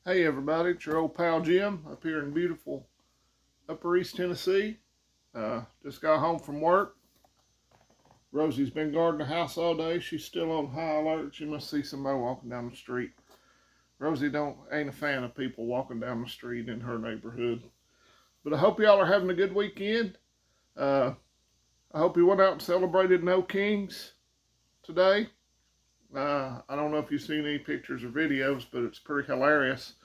Hey everybody, it's your old pal Jim up here in beautiful Upper East Tennessee. Just got home from work. Rosie's been guarding the house all day. She's still on high alert. She must see somebody walking down the street. Rosie ain't a fan of people walking down the street in her neighborhood. But I hope y'all are having a good weekend. I hope you went out and celebrated No Kings today. I don't know if you've seen any pictures or videos, but it's pretty hilarious.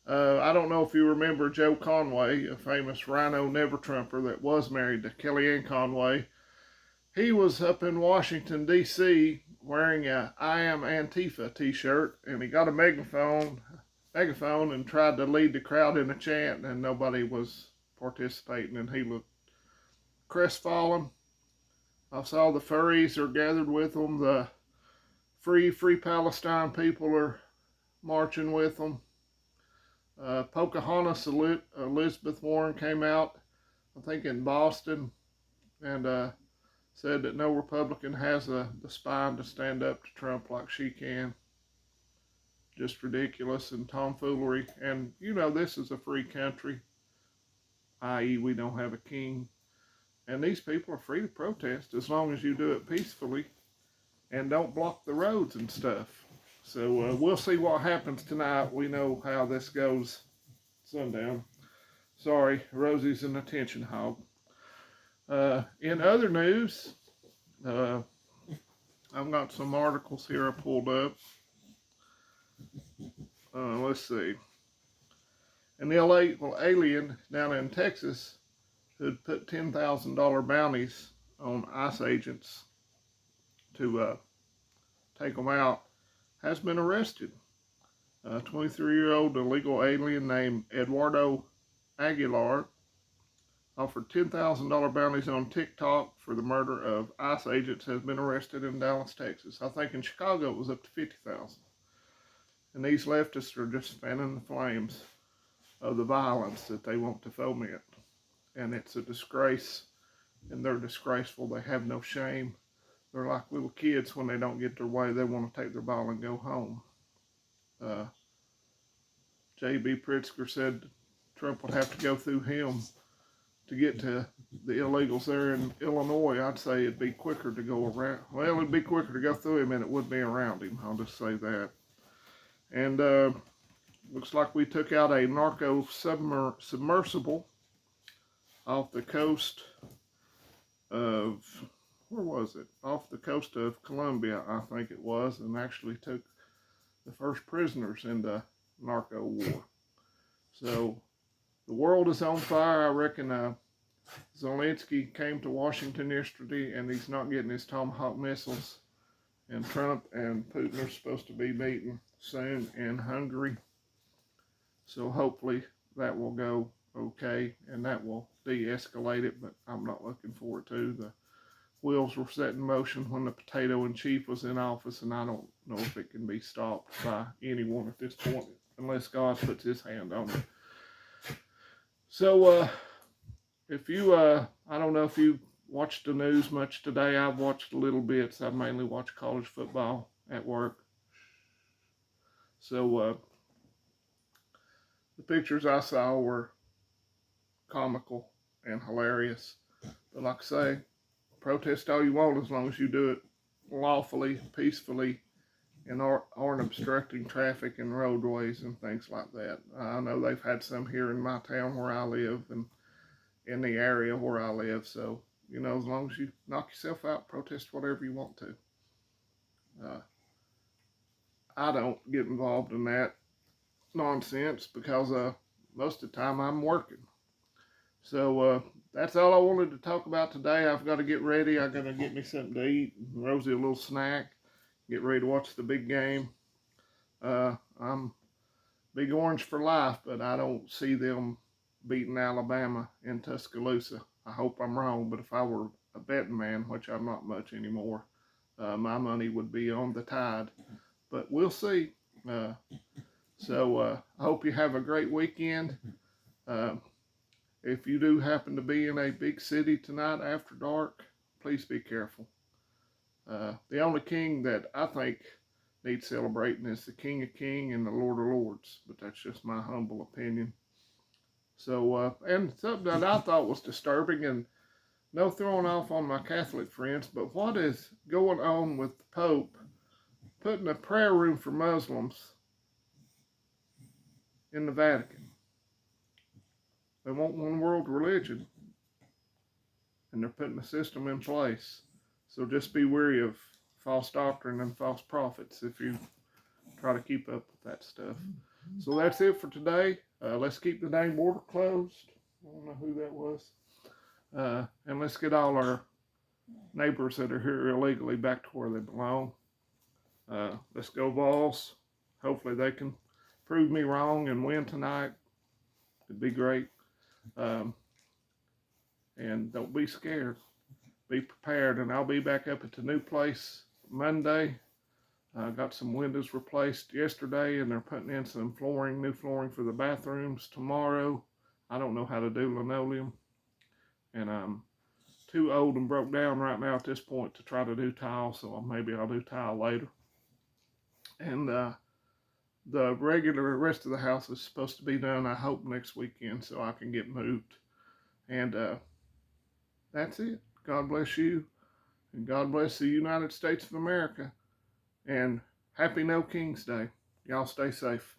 I don't know if you remember Joe Conway, a famous rhino never-Trumper that was married to Kellyanne Conway. He was up in Washington, D.C. wearing a I Am Antifa t-shirt, and he got a megaphone and tried to lead the crowd in a chant, and nobody was participating, and he looked crestfallen. I saw the furries are gathered with him. The Free Palestine people are marching with them. Pocahontas Elizabeth Warren came out, I think in Boston, and said that no Republican has the spine to stand up to Trump like she can. Just ridiculous and tomfoolery. And you know, this is a free country, i.e. we don't have a king. And these people are free to protest as long as you do it peacefully and don't block the roads and stuff. So we'll see what happens tonight. We know how this goes sundown. Sorry, Rosie's an attention hog. In other news, I've got some articles here I pulled up. Let's see. An illegal alien down in Texas who'd put $10,000 bounties on ICE agents to take them out has been arrested. A 23-year-old illegal alien named Eduardo Aguilar offered $10,000 bounties on TikTok for the murder of ICE agents has been arrested in Dallas, Texas. I think in Chicago it was up to $50,000. And these leftists are just fanning the flames of the violence that they want to foment. And it's a disgrace, and they're disgraceful. They have no shame. They're like little kids when they don't get their way. They want to take their ball and go home. J.B. Pritzker said Trump would have to go through him to get to the illegals there in Illinois. I'd say it'd be quicker to go around. Well, it'd be quicker to go through him than it would be around him. I'll just say that. And looks like we took out a narco submersible off the coast of, where was it? Off the coast of Colombia, I think it was, and actually took the first prisoners in the narco war. So the world is on fire. I reckon Zelensky came to Washington yesterday, and he's not getting his Tomahawk missiles. And Trump and Putin are supposed to be meeting soon in Hungary. So hopefully that will go okay, and that will de-escalate it, but I'm not looking forward to. The wheels were set in motion when the potato in chief was in office, and I don't know if it can be stopped by anyone at this point, unless God puts his hand on it. So, if you, I don't know if you watched the news much today. I've watched a little bits. I mainly watch college football at work. So, the pictures I saw were comical and hilarious. But like I say, protest all you want as long as you do it lawfully, peacefully, and aren't obstructing traffic and roadways and things like that. I know they've had some here in my town where I live and in the area where I live. So, you know, as long as you knock yourself out, protest whatever you want to. I don't get involved in that nonsense because most of the time I'm working. So that's all I wanted to talk about today. I've got to get ready. I've got to get me something to eat, Rosie a little snack, get ready to watch the big game. I'm Big Orange for life, but I don't see them beating Alabama in Tuscaloosa. I hope I'm wrong, but if I were a betting man, which I'm not much anymore, my money would be on the Tide. But we'll see. So I hope you have a great weekend. If you do happen to be in a big city tonight after dark, please be careful. The only king that I think need celebrating as the King of Kings and the Lord of Lords. But that's just my humble opinion. So, and something that I thought was disturbing, and no throwing off on my Catholic friends, but what is going on with the Pope putting a prayer room for Muslims in the Vatican? They want one world religion, and they're putting a system in place. So just be wary of false doctrine and false prophets if you try to keep up with that stuff. So that's it for today. Let's keep the dang border closed. I don't know who that was. And let's get all our neighbors that are here illegally back to where they belong. Let's go VOLS. Hopefully they can prove me wrong and win tonight. It'd be great. And don't be scared. Be prepared. And I'll be back up at the new place Monday. Got some windows replaced yesterday, and they're putting in some flooring, new flooring for the bathrooms tomorrow. I don't know how to do linoleum, and I'm too old and broke down right now at this point to try to do tile, so maybe I'll do tile later. And the regular rest of the house is supposed to be done, I hope, next weekend, so I can get moved. And that's it. God bless you, and God bless the United States of America. And happy No King's Day. Y'all stay safe.